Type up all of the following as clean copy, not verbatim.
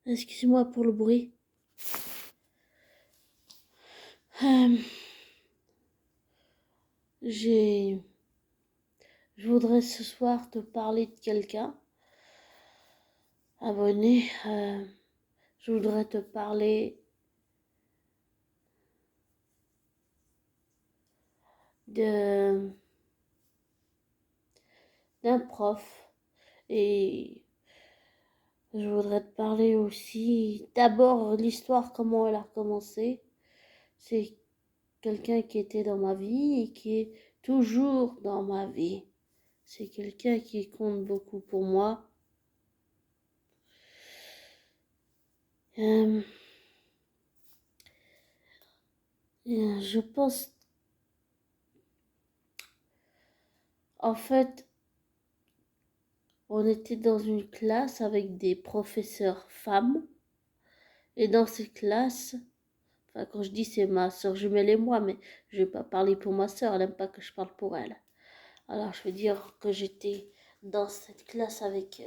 Excusez-moi pour le bruit. Euh, je voudrais ce soir te parler de quelqu'un abonné. Je voudrais te parler de d'un prof et je voudrais te parler aussi d'abord l'histoire, comment elle a commencé. C'est quelqu'un qui était dans ma vie et qui est toujours dans ma vie. C'est quelqu'un qui compte beaucoup pour moi. Euh, je pense, en fait, on était dans une classe avec des professeurs femmes. Et dans cette classe, enfin quand je dis c'est ma soeur jumelle et moi, mais je vais pas parler pour ma soeur, elle n'aime pas que je parle pour elle. Alors je veux dire que j'étais dans cette classe avec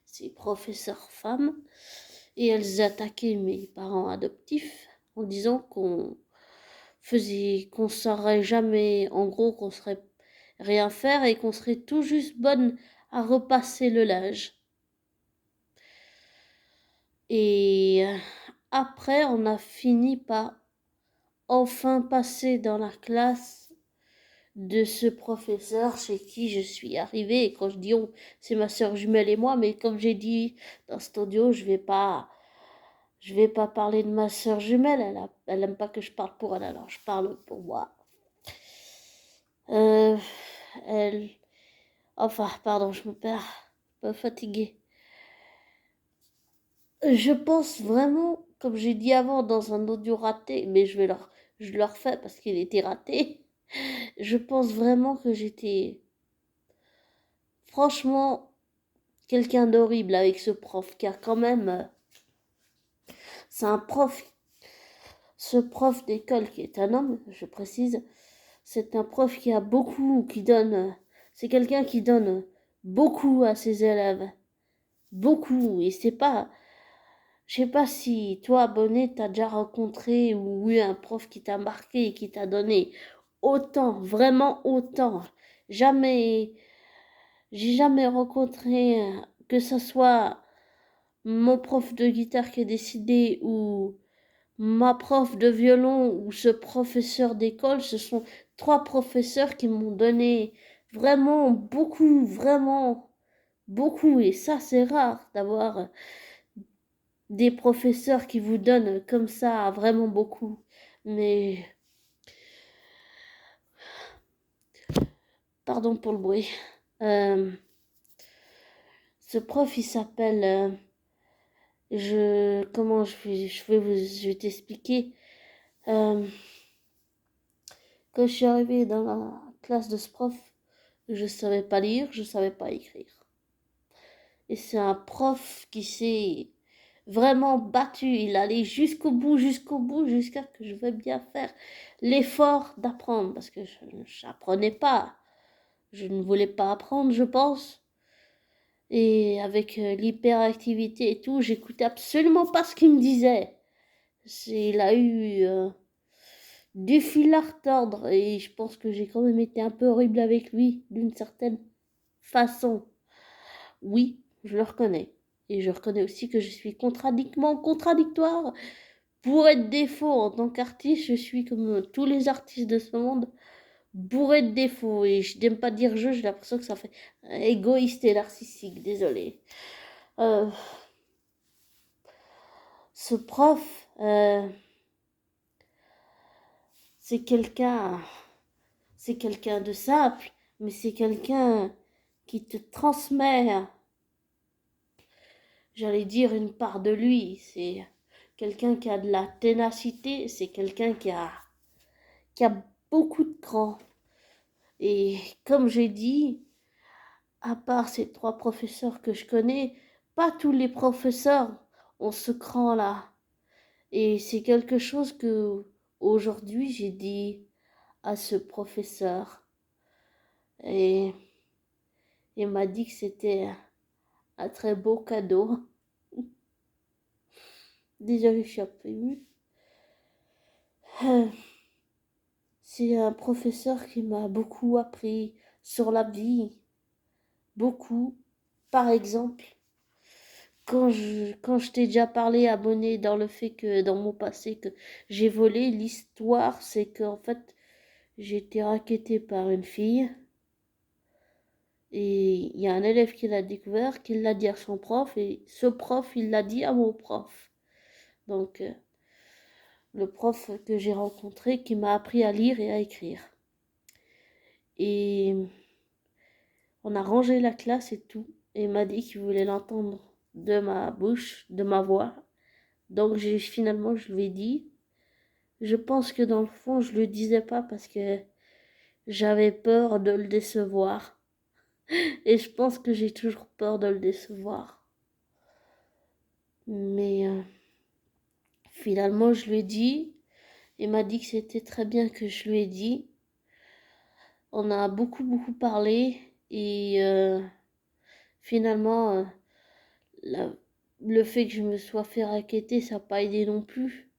ces professeurs femmes et elles attaquaient mes parents adoptifs en disant qu'on saurait jamais, en gros qu'on saurait rien faire et qu'on serait tout juste bonne à repasser le linge. Et après, on a fini par enfin passer dans la classe de ce professeur chez qui je suis arrivée. Et quand je dis on, c'est ma soeur jumelle et moi, mais comme j'ai dit dans cet audio, je vais pas parler de ma soeur jumelle. Elle aime pas que je parle pour elle, alors je parle pour moi. Euh, elle, enfin, pardon, je me perds, un peu fatiguée. Je pense vraiment, comme j'ai dit avant dans un audio raté, mais je le refais parce qu'il était raté. Je pense vraiment que j'étais franchement quelqu'un d'horrible avec ce prof, car quand même, c'est un prof, ce prof d'école qui est un homme, je précise, c'est un prof qui a beaucoup, qui donne, c'est quelqu'un qui donne beaucoup à ses élèves, beaucoup, et c'est pas, je sais pas si toi, abonné, t'as déjà rencontré ou eu un prof qui t'a marqué et qui t'a donné autant, vraiment autant. Jamais, j'ai jamais rencontré, que ce soit mon prof de guitare qui est décédé ou ma prof de violon ou ce professeur d'école. Ce sont trois professeurs qui m'ont donné vraiment beaucoup, vraiment beaucoup. Et ça, c'est rare d'avoir des professeurs qui vous donnent comme ça vraiment beaucoup. Mais pardon pour le bruit. Euh, Ce prof, il s'appelle comment je vais t'expliquer. Euh, Quand je suis arrivée dans la classe de ce prof, je savais pas lire, je savais pas écrire. Et c'est un prof qui s'est vraiment battu. Il allait jusqu'au bout, jusqu'à ce que je veuille bien faire l'effort d'apprendre. Parce que je n'apprenais pas. Je ne voulais pas apprendre, je pense. Et avec l'hyperactivité et tout, j'écoutais absolument pas ce qu'il me disait. Il a eu du fil à retordre et je pense que j'ai quand même été un peu horrible avec lui d'une certaine façon. Oui, je le reconnais. Et je reconnais aussi que je suis contradictoire. Pour être défaut en tant qu'artiste, je suis comme tous les artistes de ce monde, bourré de défauts. Et je n'aime pas dire j'ai l'impression que ça fait égoïste et narcissique, désolé. Euh, Ce prof, c'est quelqu'un c'est quelqu'un de simple, mais c'est quelqu'un qui te transmet, j'allais dire, une part de lui. C'est quelqu'un qui a de la ténacité, c'est quelqu'un qui a beaucoup de cran. Et comme j'ai dit, à part ces trois professeurs que je connais, pas tous les professeurs ont ce cran-là. Et c'est quelque chose que aujourd'hui j'ai dit à ce professeur. Et il m'a dit que c'était un très beau cadeau. Désolée, je suis un peu émue. Euh, C'est un professeur qui m'a beaucoup appris sur la vie, beaucoup. Par exemple, quand je t'ai déjà parlé, abonné dans le fait que dans mon passé que j'ai volé, l'histoire, c'est qu'en fait, j'ai été rackettée par une fille. Et il y a un élève qui l'a découvert, qui l'a dit à son prof, et ce prof, il l'a dit à mon prof. Donc, le prof que j'ai rencontré, qui m'a appris à lire et à écrire. Et on a rangé la classe et tout, et il m'a dit qu'il voulait l'entendre de ma bouche, de ma voix. Donc, finalement, je lui ai dit. Je pense que dans le fond, je le disais pas parce que j'avais peur de le décevoir. Et je pense que j'ai toujours peur de le décevoir. Mais finalement, je lui ai dit. Il m'a dit que c'était très bien que je lui ai dit. On a beaucoup parlé. Et finalement, le fait que je me sois fait racketter, ça n'a pas aidé non plus.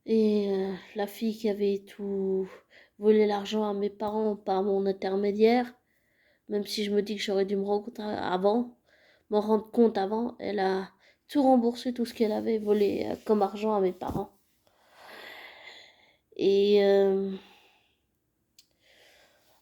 Et la fille qui avait tout volé l'argent à mes parents par mon intermédiaire, même si je me dis que j'aurais dû me rendre compte avant, elle a tout remboursé, tout ce qu'elle avait volé comme argent à mes parents. Et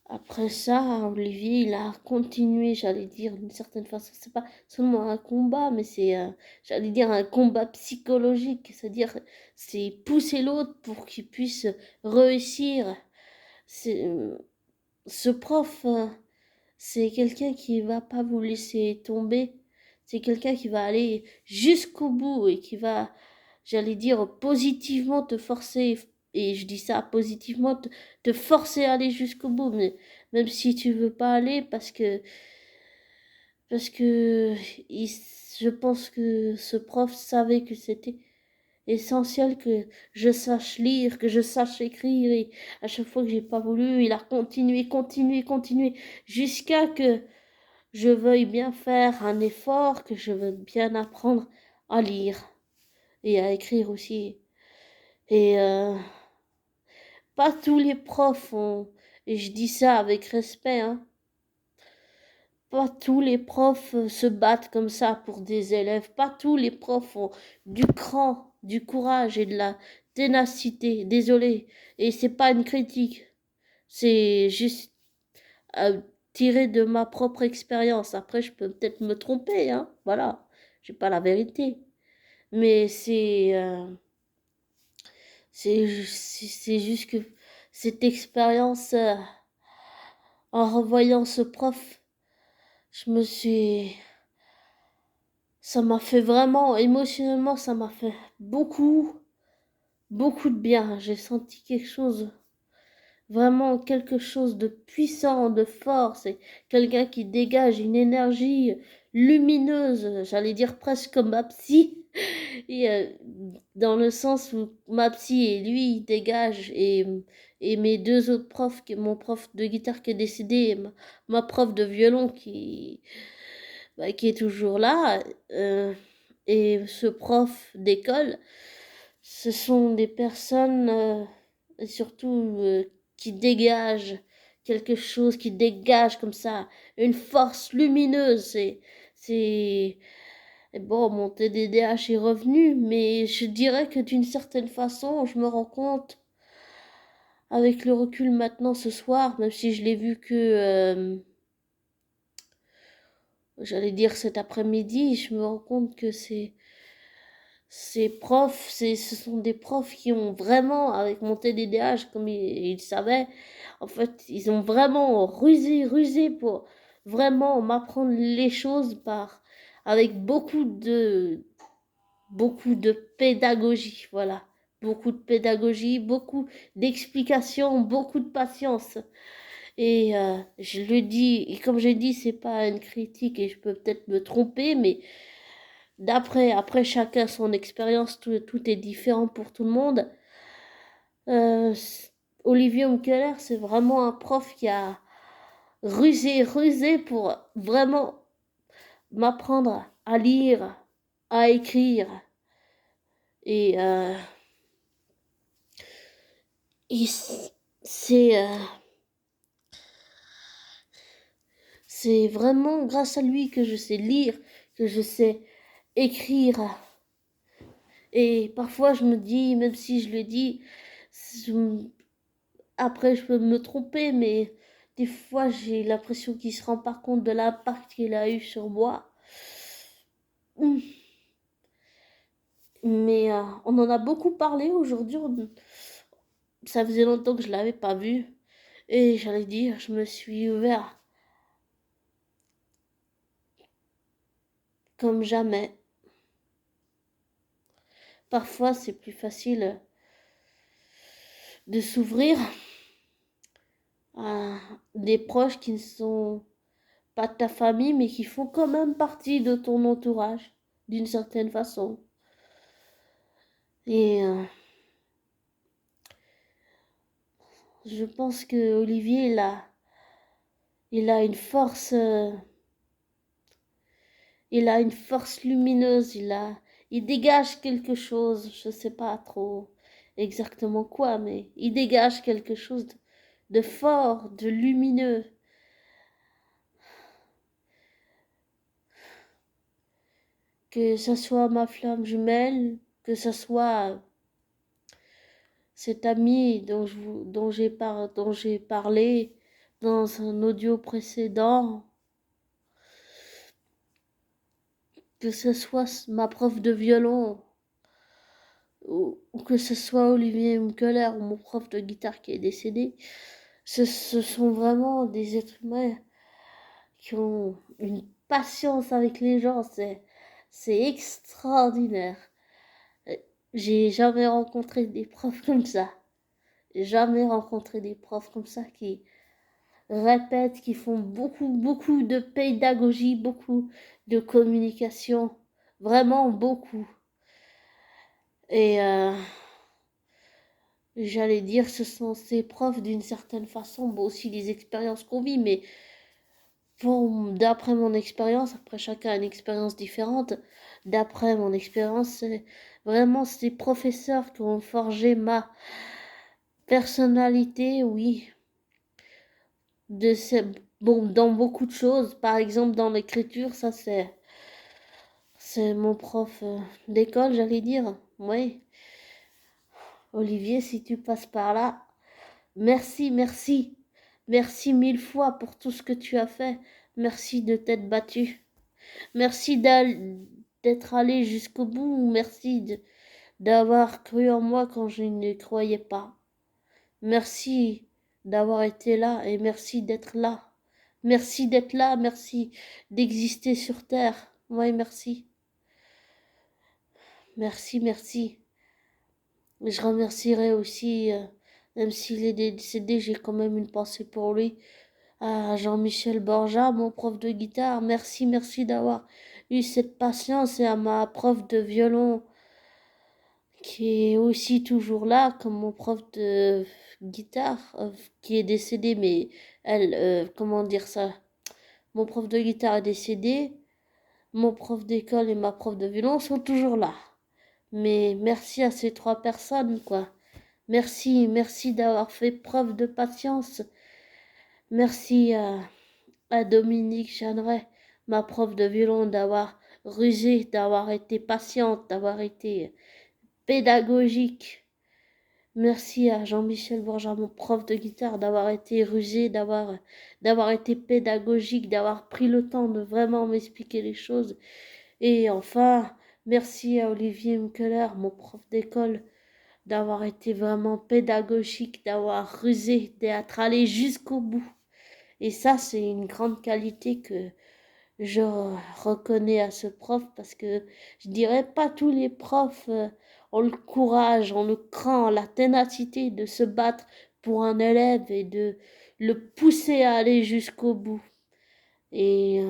après ça, Olivier, il a continué, j'allais dire d'une certaine façon, c'est pas seulement un combat, mais c'est, j'allais dire, un combat psychologique, c'est-à-dire, c'est pousser l'autre pour qu'il puisse réussir. Ce prof, c'est quelqu'un qui va pas vous laisser tomber. C'est quelqu'un qui va aller jusqu'au bout et qui va, j'allais dire, positivement te forcer. Et je dis ça positivement, te forcer à aller jusqu'au bout. Mais même si tu veux pas aller, parce que je pense que ce prof savait que c'était essentiel que je sache lire, que je sache écrire. Et à chaque fois que j'ai pas voulu, il a continué, jusqu'à que je veuille bien faire un effort, que je veuille bien apprendre à lire et à écrire aussi. Et pas tous les profs ont, et je dis ça avec respect, hein, pas tous les profs se battent comme ça pour des élèves. Pas tous les profs ont du cran, du courage et de la ténacité. Désolé. Et c'est pas une critique. C'est juste tiré de ma propre expérience. Après, je peux peut-être me tromper, hein. Voilà. J'ai pas la vérité. Mais c'est juste que cette expérience, en revoyant ce prof, je me suis ça m'a fait vraiment, émotionnellement, ça m'a fait beaucoup de bien. J'ai senti quelque chose, vraiment quelque chose de puissant, de fort. C'est quelqu'un qui dégage une énergie lumineuse, j'allais dire presque comme ma psy. Et dans le sens où ma psy et lui, ils dégagent. Et mes deux autres profs, mon prof de guitare qui est décédé, et ma prof de violon qui est toujours là, et ce prof d'école, ce sont des personnes, surtout qui dégagent quelque chose, qui dégagent comme ça une force lumineuse. Et bon, mon TDDH est revenu, mais je dirais que d'une certaine façon, je me rends compte, avec le recul maintenant ce soir, même si je l'ai vu que j'allais dire cet après-midi, je me rends compte que ces profs, ce sont des profs qui ont vraiment, avec mon TDDH, comme ils savaient, en fait, ils ont vraiment rusé pour vraiment m'apprendre les choses avec beaucoup de pédagogie, voilà. Beaucoup de pédagogie, beaucoup d'explications, beaucoup de patience. Et je le dis, et comme j'ai dit, c'est pas une critique et je peux peut-être me tromper, mais après chacun son expérience, tout est différent pour tout le monde. Euh, Olivier Hunkeler, c'est vraiment un prof qui a rusé pour vraiment m'apprendre à lire, à écrire. Et, et c'est c'est vraiment grâce à lui que je sais lire, que je sais écrire. Et parfois je me dis, même si je le dis, après je peux me tromper, mais des fois j'ai l'impression qu'il se rend pas compte de l'impact qu'il a eu sur moi. Mais on en a beaucoup parlé aujourd'hui. Ça faisait longtemps que je l'avais pas vu. Et j'allais dire, je me suis ouvert comme jamais. Parfois, c'est plus facile de s'ouvrir à des proches qui ne sont pas de ta famille, mais qui font quand même partie de ton entourage, d'une certaine façon. Et je pense que Olivier, il a une force, il a une force lumineuse, il dégage quelque chose, je sais pas trop exactement quoi, mais il dégage quelque chose de fort, de lumineux. Que ça soit ma flamme jumelle, que ça soit cet ami dont j'ai parlé dans un audio précédent, que ce soit ma prof de violon, ou que ce soit Olivier Mkeller ou mon prof de guitare qui est décédé, ce sont vraiment des êtres humains qui ont une patience avec les gens, c'est extraordinaire. J'ai jamais rencontré des profs comme ça. Jamais rencontré des profs comme ça qui répètent, qui font beaucoup de pédagogie, beaucoup de communication, vraiment beaucoup. Et j'allais dire, ce sont ces profs d'une certaine façon, bon aussi les expériences qu'on vit, mais bon, d'après mon expérience, après chacun a une expérience différente, d'après mon expérience, c'est vraiment ces professeurs qui ont forgé ma personnalité, oui, de ces, bon, dans beaucoup de choses, par exemple dans l'écriture, ça c'est mon prof d'école, j'allais dire. Oui, Olivier, si tu passes par là, merci, merci mille fois pour tout ce que tu as fait. Merci de t'être battu. Merci d'être allé jusqu'au bout. Merci d'avoir cru en moi quand je ne croyais pas. Merci d'avoir été là et merci d'être là. Merci d'être là, merci d'exister sur Terre. Oui, merci. Merci. Je remercierai aussi, même s'il est décédé, j'ai quand même une pensée pour lui, à Jean-Michel Borja, mon prof de guitare. Merci d'avoir eu cette patience et à ma prof de violon qui est aussi toujours là, comme mon prof de guitare, qui est décédé, mais elle, comment dire ça? Mon prof de guitare est décédé, mon prof d'école et ma prof de violon sont toujours là. Mais merci à ces trois personnes, quoi. Merci d'avoir fait preuve de patience. Merci à Dominique Jeanneret, ma prof de violon, d'avoir rusé, d'avoir été patiente, d'avoir été pédagogique. Merci à Jean-Michel Bourgeat, mon prof de guitare, d'avoir été rusé, d'avoir été pédagogique, d'avoir pris le temps de vraiment m'expliquer les choses. Et enfin, merci à Olivier Mkeller, mon prof d'école, d'avoir été vraiment pédagogique, d'avoir rusé, d'être allé jusqu'au bout. Et ça, c'est une grande qualité que je reconnais à ce prof parce que je dirais pas tous les profs ont le courage, ont le cran, la ténacité de se battre pour un élève et de le pousser à aller jusqu'au bout. Et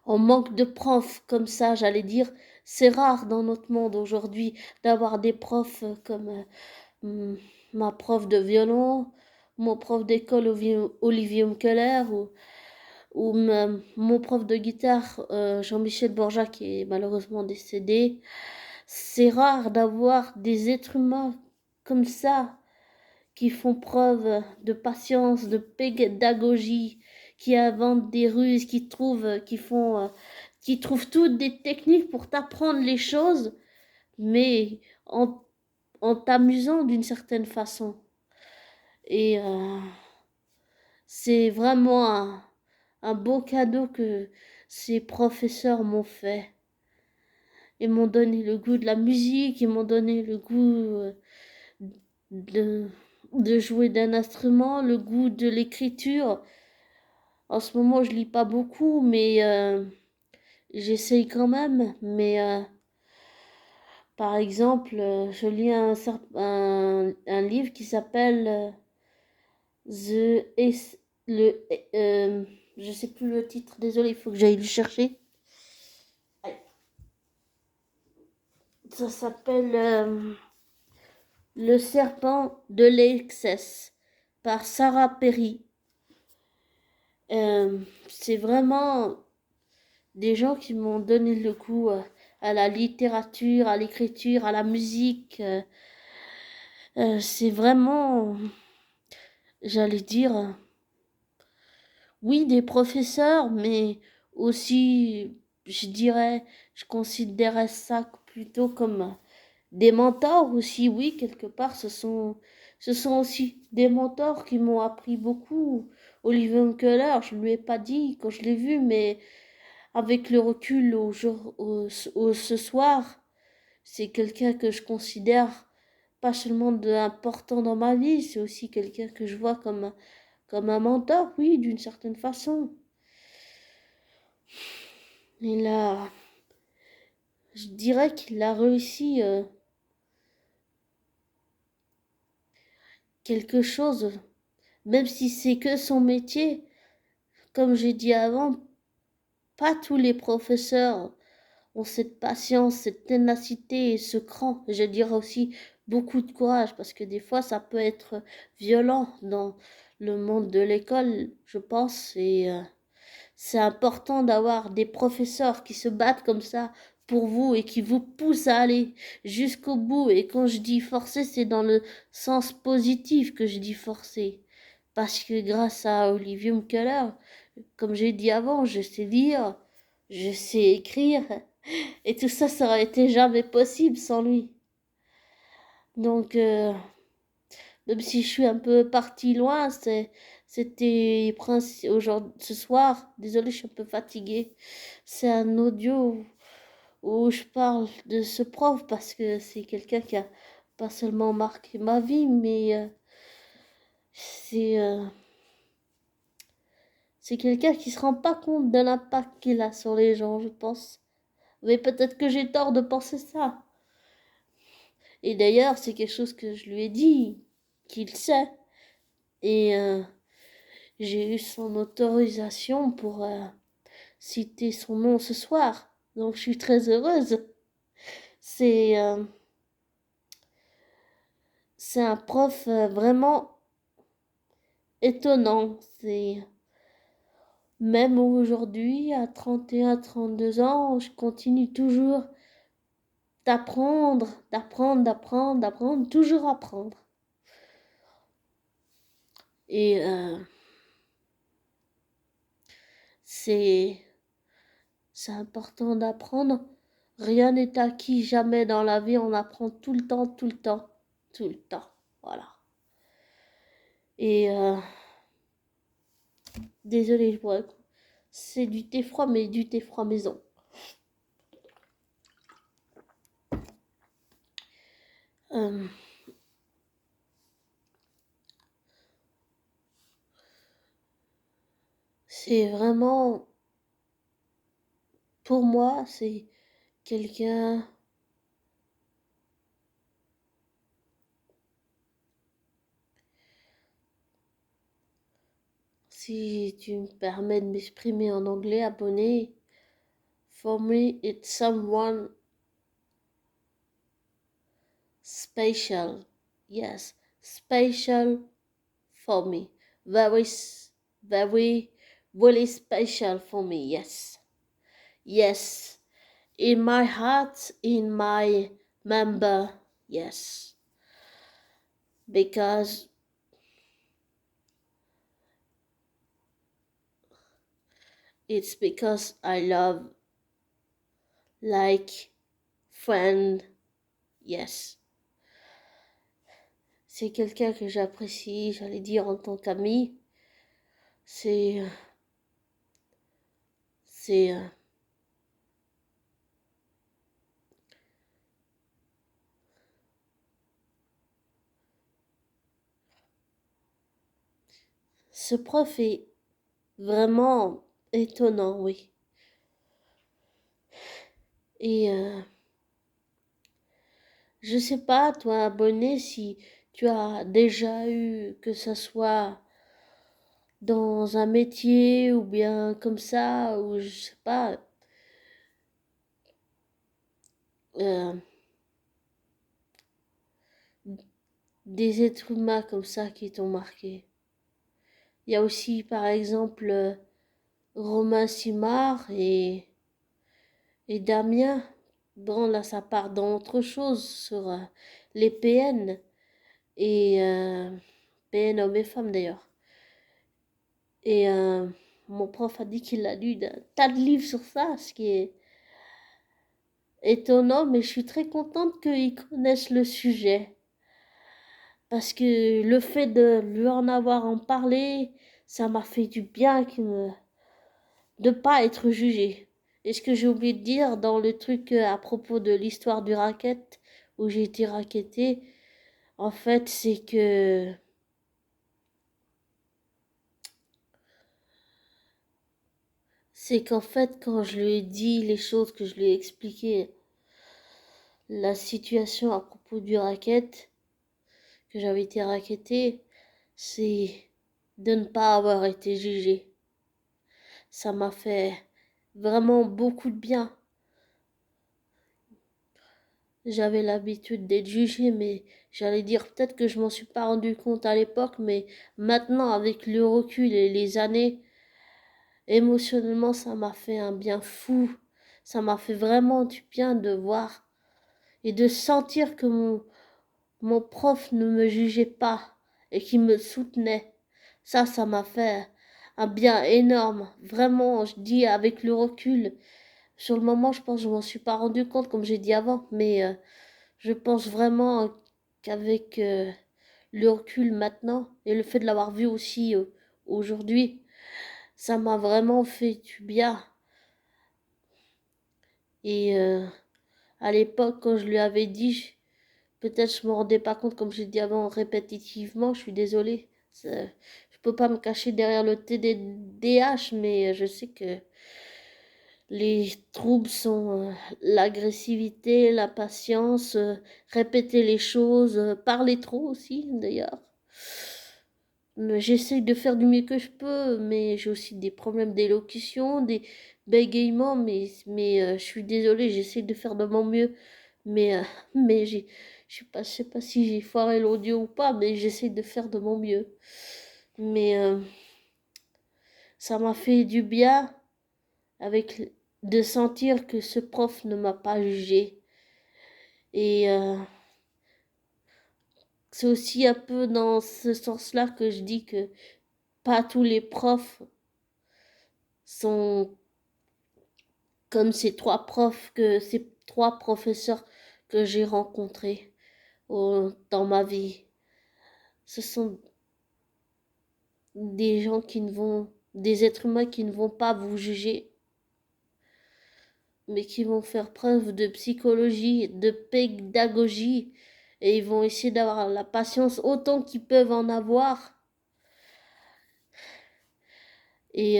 on manque de profs comme ça, j'allais dire. C'est rare dans notre monde aujourd'hui d'avoir des profs comme ma prof de violon, mon prof d'école Olivier Mkeller ou mon prof de guitare Jean-Michel Borja qui est malheureusement décédé. c'est rare d'avoir des êtres humains comme ça qui font preuve de patience, de pédagogie, qui inventent des ruses, qui trouvent toutes des techniques pour t'apprendre les choses, mais en t'amusant d'une certaine façon. Et c'est vraiment un beau cadeau que ces professeurs m'ont fait. Ils m'ont donné le goût de la musique, ils m'ont donné le goût de, de jouer d'un instrument, le goût de l'écriture. En ce moment, je lis pas beaucoup, mais j'essaye quand même. Mais par exemple, je lis un livre qui s'appelle The Es- le je sais plus le titre, désolé, il faut que j'aille le chercher. Ça s'appelle Le serpent de l'Excess par Sarah Perry. C'est vraiment des gens qui m'ont donné le goût à la littérature, à l'écriture, à la musique. C'est vraiment, j'allais dire, oui, des professeurs, mais aussi, je dirais, je considérais ça plutôt comme des mentors aussi. Oui, quelque part, ce sont aussi des mentors qui m'ont appris beaucoup. Oliver Keller, je ne lui ai pas dit quand je l'ai vu, mais avec le recul ce soir, c'est quelqu'un que je considère pas seulement important dans ma vie, c'est aussi quelqu'un que je vois comme un mentor, oui, d'une certaine façon. Il a, je dirais qu'il a réussi quelque chose, même si c'est que son métier. Comme j'ai dit avant, pas tous les professeurs ont cette patience, cette ténacité et ce cran. Je dirais aussi beaucoup de courage parce que des fois ça peut être violent dans le monde de l'école, je pense. Et c'est important d'avoir des professeurs qui se battent comme ça pour vous et qui vous poussent à aller jusqu'au bout. Et quand je dis forcer, c'est dans le sens positif que je dis forcer. Parce que grâce à Olivier Keller, comme j'ai dit avant, je sais lire, je sais écrire, et tout ça, ça aurait été jamais possible sans lui. Donc, même si je suis un peu partie loin, c'était aujourd'hui, ce soir, désolée, je suis un peu fatiguée. C'est un audio où je parle de ce prof parce que c'est quelqu'un qui a pas seulement marqué ma vie, mais c'est euh, c'est quelqu'un qui se rend pas compte de l'impact qu'il a sur les gens, je pense. Mais peut-être que j'ai tort de penser ça. Et d'ailleurs, c'est quelque chose que je lui ai dit, qu'il sait. Et j'ai eu son autorisation pour citer son nom ce soir. Donc je suis très heureuse. C'est euh, c'est un prof vraiment étonnant. C'est même aujourd'hui, à 31, 32 ans, je continue toujours d'apprendre, toujours apprendre. Et c'est c'est important d'apprendre. Rien n'est acquis jamais dans la vie, on apprend tout le temps, tout le temps, tout le temps. Voilà. Et désolé, je bois. C'est du thé froid, mais du thé froid maison. Euh, c'est vraiment, pour moi, c'est quelqu'un. Si tu me permets de m'exprimer en anglais, abonné, for me, it's someone special. Yes, special for me. Very, very, really special for me. Yes, yes. In my heart, in my member, yes, because it's because I love, like, friend, yes. C'est quelqu'un que j'apprécie, j'allais dire en tant qu'ami. C'est c'est ce prof est vraiment étonnant, oui. Et je sais pas, toi, abonné, si tu as déjà eu, que ça soit dans un métier ou bien comme ça, ou je sais pas, euh, des êtres humains comme ça qui t'ont marqué. Il y a aussi, par exemple, Romain Simard et Damien. Bon, là, ça part dans autre chose sur les PN et PN hommes et femmes d'ailleurs. Et mon prof a dit qu'il a lu un tas de livres sur ça, ce qui est étonnant, mais je suis très contente qu'ils connaissent le sujet. Parce que le fait de lui en avoir en parlé, ça m'a fait du bien de pas être jugée. Et ce que j'ai oublié de dire dans le truc à propos de l'histoire du racket, où j'ai été rackettée, en fait, c'est qu'en fait, quand je lui ai dit les choses, que je lui ai expliqué la situation à propos du racket, que j'avais été rackettée, c'est de ne pas avoir été jugée. Ça m'a fait vraiment beaucoup de bien. J'avais l'habitude d'être jugée, mais j'allais dire peut-être que je m'en suis pas rendu compte à l'époque, mais maintenant, avec le recul et les années, émotionnellement, ça m'a fait un bien fou. Ça m'a fait vraiment du bien de voir et de sentir que mon prof ne me jugeait pas et qui me soutenait. Ça m'a fait un bien énorme. Vraiment, je dis avec le recul. Sur le moment, je pense que je m'en suis pas rendu compte, comme j'ai dit avant, mais je pense vraiment qu'avec le recul maintenant et le fait de l'avoir vu aussi aujourd'hui, ça m'a vraiment fait du bien. Et à l'époque, quand je lui avais dit, peut-être je me rendais pas compte, comme j'ai dit avant, répétitivement, je suis désolée. Je peux pas me cacher derrière le TDAH, mais je sais que les troubles sont l'agressivité, la patience, répéter les choses, parler trop aussi d'ailleurs. J'essaie de faire du mieux que je peux, mais j'ai aussi des problèmes d'élocution, des bégaiements, mais je suis désolée, j'essaie de faire de mon mieux. Mais, mais je sais pas si j'ai foiré l'audio ou pas, mais j'essaie de faire de mon mieux. Mais ça m'a fait du bien avec de sentir que ce prof ne m'a pas jugé. Et c'est aussi un peu dans ce sens-là que je dis que pas tous les profs sont comme ces trois professeurs que j'ai rencontrés dans ma vie. Ce sont des gens des êtres humains qui ne vont pas vous juger, mais qui vont faire preuve de psychologie, de pédagogie, et ils vont essayer d'avoir la patience autant qu'ils peuvent en avoir. Et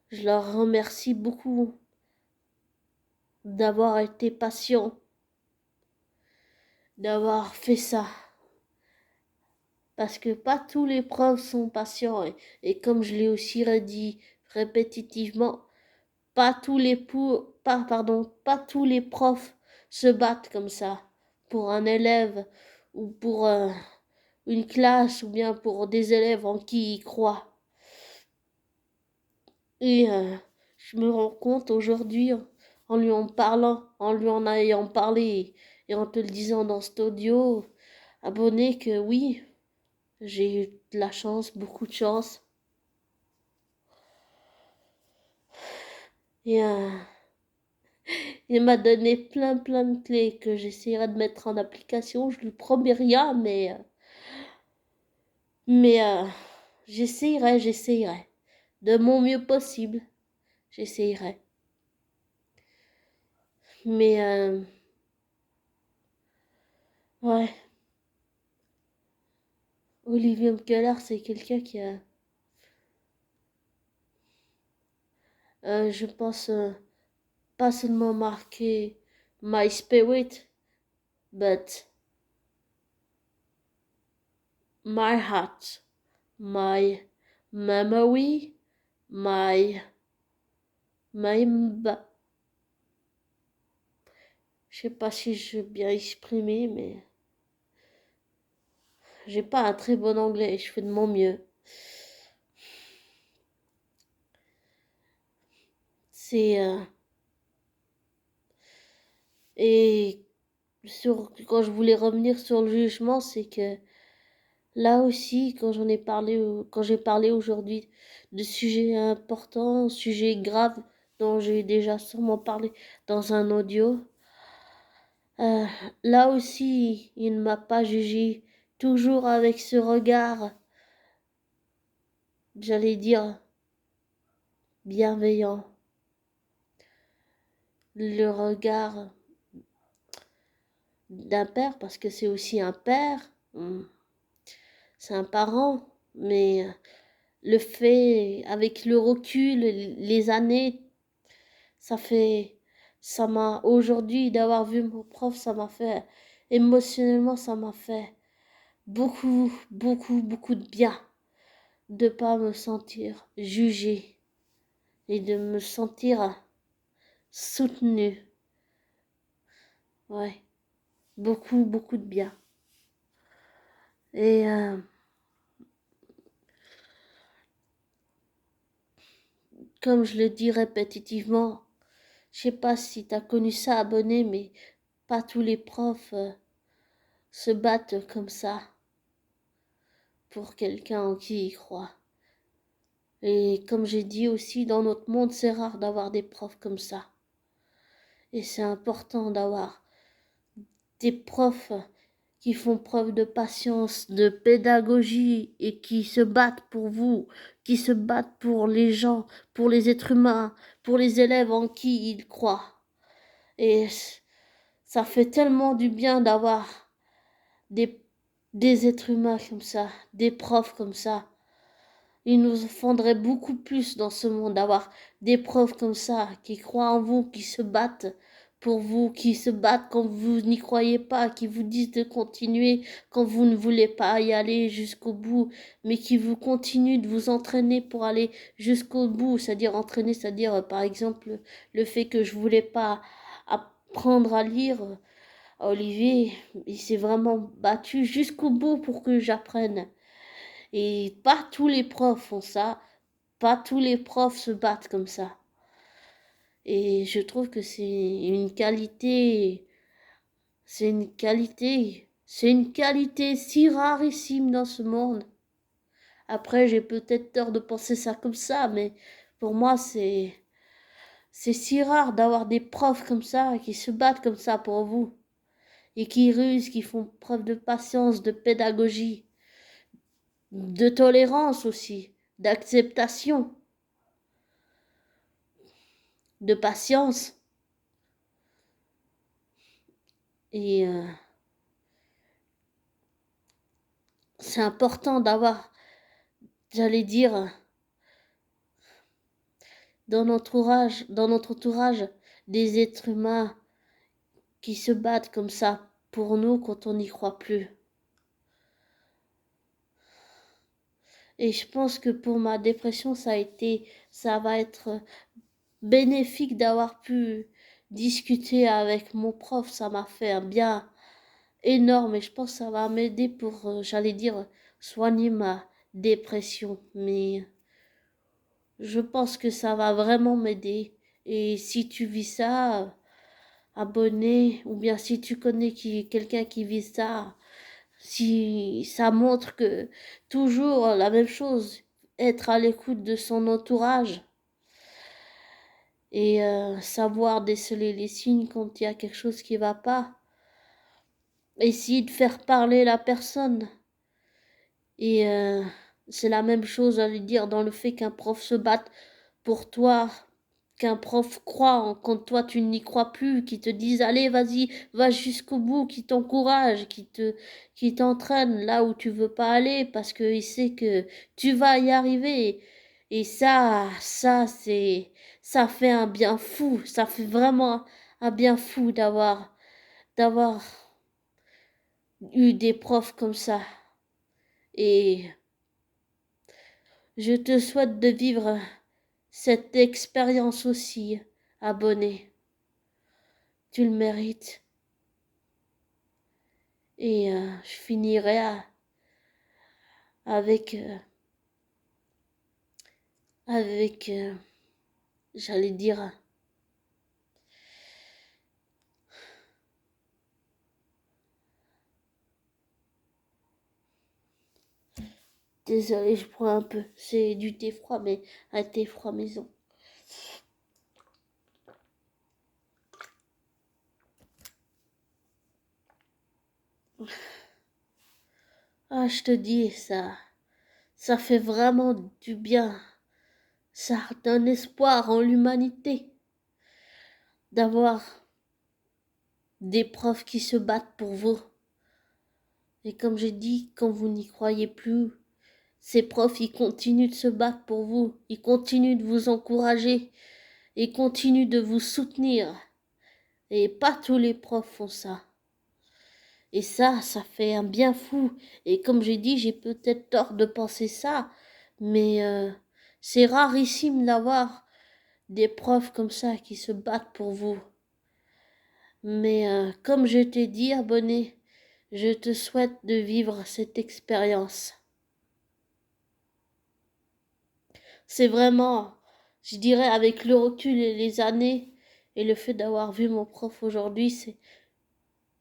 je leur remercie beaucoup d'avoir été patient, d'avoir fait ça. Parce que pas tous les profs sont patients. Et comme je l'ai aussi redit répétitivement, pas tous les profs se battent comme ça pour un élève ou pour une classe ou bien pour des élèves en qui ils croient. Et je me rends compte aujourd'hui, en lui en parlant, en lui en ayant parlé et en te le disant dans cet audio, abonné, que oui, j'ai eu de la chance, beaucoup de chance. Et il m'a donné plein de clés que j'essaierai de mettre en application. Je lui promets rien, mais j'essayerai. De mon mieux possible, j'essayerai. Mais ouais, Olivier Mkeller, c'est quelqu'un qui a, je pense, pas seulement marqué my spirit, but my heart, my memory, my je sais pas si je vais bien exprimer, mais j'ai pas un très bon anglais, je fais de mon mieux. C'est et quand je voulais revenir sur le jugement, c'est que là aussi, quand j'ai parlé aujourd'hui de sujets importants, sujets graves dont j'ai déjà sûrement parlé dans un audio, euh, là aussi, il ne m'a pas jugé, toujours avec ce regard, j'allais dire, bienveillant, le regard d'un père, parce que c'est aussi un père, c'est un parent, mais le fait, avec le recul, les années, ça m'a, aujourd'hui, d'avoir vu mon prof, ça m'a fait, émotionnellement, ça m'a fait beaucoup de bien de pas me sentir jugée et de me sentir soutenue. Ouais, beaucoup de bien. Et comme je le dis répétitivement, je sais pas si tu as connu ça, abonné, mais pas tous les profs se battent comme ça pour quelqu'un en qui ils croient. Et comme j'ai dit aussi, dans notre monde, c'est rare d'avoir des profs comme ça. Et c'est important d'avoir des profs qui font preuve de patience, de pédagogie et qui se battent pour vous, qui se battent pour les gens, pour les êtres humains, pour les élèves en qui ils croient. Et ça fait tellement du bien d'avoir des, des êtres humains comme ça, des profs comme ça. Il nous faudrait beaucoup plus dans ce monde d'avoir des profs comme ça, qui croient en vous, qui se battent pour vous, qui se battent quand vous n'y croyez pas, qui vous disent de continuer quand vous ne voulez pas y aller jusqu'au bout, mais qui vous continuent de vous entraîner pour aller jusqu'au bout, c'est-à-dire entraîner, c'est-à-dire par exemple le fait que je voulais pas apprendre à lire. Olivier, il s'est vraiment battu jusqu'au bout pour que j'apprenne. Et pas tous les profs font ça, pas tous les profs se battent comme ça. Et je trouve que c'est une qualité si rarissime dans ce monde. Après, j'ai peut-être tort de penser ça comme ça, mais pour moi, c'est si rare d'avoir des profs comme ça, qui se battent comme ça pour vous, et qui rusent, qui font preuve de patience, de pédagogie, de tolérance aussi, d'acceptation, de patience. Et c'est important d'avoir, j'allais dire, dans notre entourage, des êtres humains qui se battent comme ça pour nous quand on n'y croit plus. Et je pense que pour ma dépression, ça va être bénéfique d'avoir pu discuter avec mon prof. Ça m'a fait un bien énorme et je pense que ça va m'aider pour, j'allais dire, soigner ma dépression. Mais je pense que ça va vraiment m'aider Et si tu vis ça, abonné, ou bien si tu connais quelqu'un qui vit ça, si ça montre que toujours la même chose, être à l'écoute de son entourage et savoir déceler les signes quand il y a quelque chose qui va pas, essayer de faire parler la personne. Et c'est la même chose, j'allais dire, dans le fait qu'un prof se batte pour toi, qu'un prof croit quand toi tu n'y crois plus, qui te dise allez vas-y, va jusqu'au bout, qui t'encourage, qui t'entraîne là où tu veux pas aller parce que il sait que tu vas y arriver. Et ça fait un bien fou, ça fait vraiment un bien fou d'avoir eu des profs comme ça. Et je te souhaite de vivre cette expérience aussi, abonné. Tu le mérites. Et je finirai avec, j'allais dire, désolé, je prends un peu, c'est du thé froid, mais un thé froid maison. Ah, je te dis, ça fait vraiment du bien. Ça donne espoir en l'humanité d'avoir des profs qui se battent pour vous. Et comme j'ai dit, quand vous n'y croyez plus, ces profs, ils continuent de se battre pour vous. Ils continuent de vous encourager. Ils continuent de vous soutenir. Et pas tous les profs font ça. Et ça fait un bien fou. Et comme j'ai dit, j'ai peut-être tort de penser ça, mais c'est rarissime d'avoir des profs comme ça qui se battent pour vous. Mais comme je t'ai dit, abonné, je te souhaite de vivre cette expérience. C'est vraiment, je dirais, avec le recul et les années, et le fait d'avoir vu mon prof aujourd'hui, c'est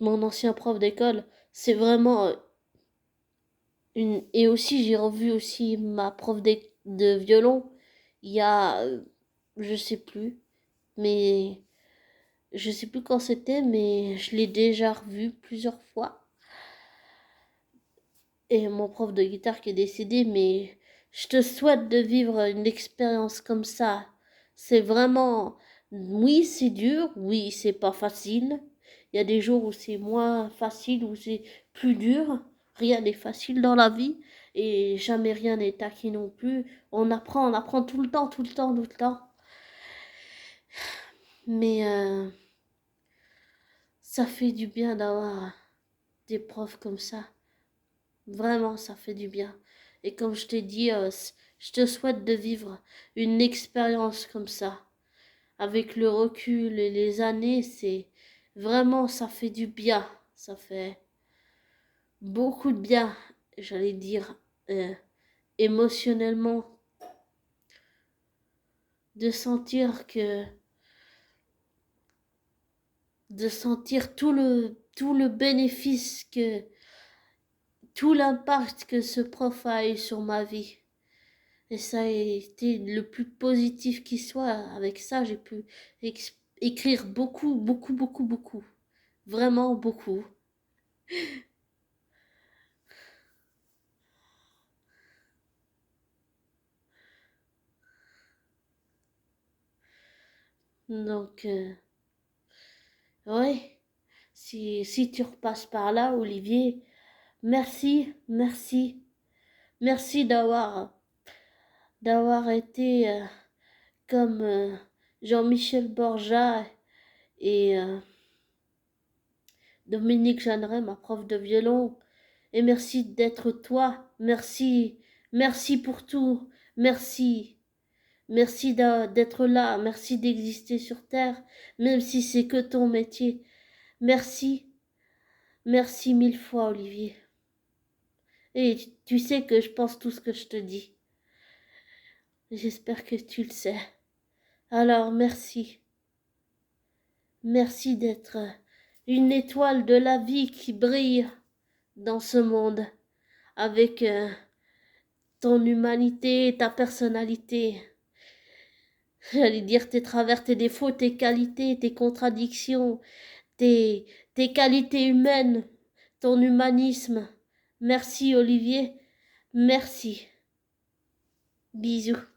mon ancien prof d'école, c'est vraiment une... Et aussi, j'ai revu aussi ma prof de violon, il y a, je sais plus, mais je sais plus quand c'était, mais je l'ai déjà revu plusieurs fois. Et mon prof de guitare qui est décédé, mais je te souhaite de vivre une expérience comme ça. C'est vraiment, oui, c'est dur, oui, c'est pas facile. Il y a des jours où c'est moins facile, où c'est plus dur. Rien n'est facile dans la vie et jamais rien n'est acquis non plus. On apprend tout le temps, tout le temps, tout le temps. Mais ça fait du bien d'avoir des profs comme ça. Vraiment, ça fait du bien. Et comme je t'ai dit, je te souhaite de vivre une expérience comme ça. Avec le recul et les années, c'est vraiment, ça fait du bien. Ça fait beaucoup de bien, j'allais dire, émotionnellement, de sentir de sentir tout le bénéfice tout l'impact que ce prof a eu sur ma vie. Et ça a été le plus positif qui soit. Avec ça, j'ai pu écrire beaucoup, beaucoup, beaucoup, beaucoup. Vraiment beaucoup. Donc, ouais, si tu repasses par là, Olivier, merci, merci, merci d'avoir été comme Jean-Michel Borja et Dominique Jeanneret, ma prof de violon. Et merci d'être toi. Merci, merci pour tout. Merci. Merci d'être là. Merci d'exister sur Terre, même si c'est que ton métier. Merci. Merci mille fois, Olivier. Et tu sais que je pense tout ce que je te dis. J'espère que tu le sais. Alors, merci. Merci d'être une étoile de la vie qui brille dans ce monde avec ton humanité, ta personnalité. J'allais dire tes travers, tes défauts, tes qualités, tes contradictions, tes qualités humaines, ton humanisme. Merci Olivier, merci. Bisous.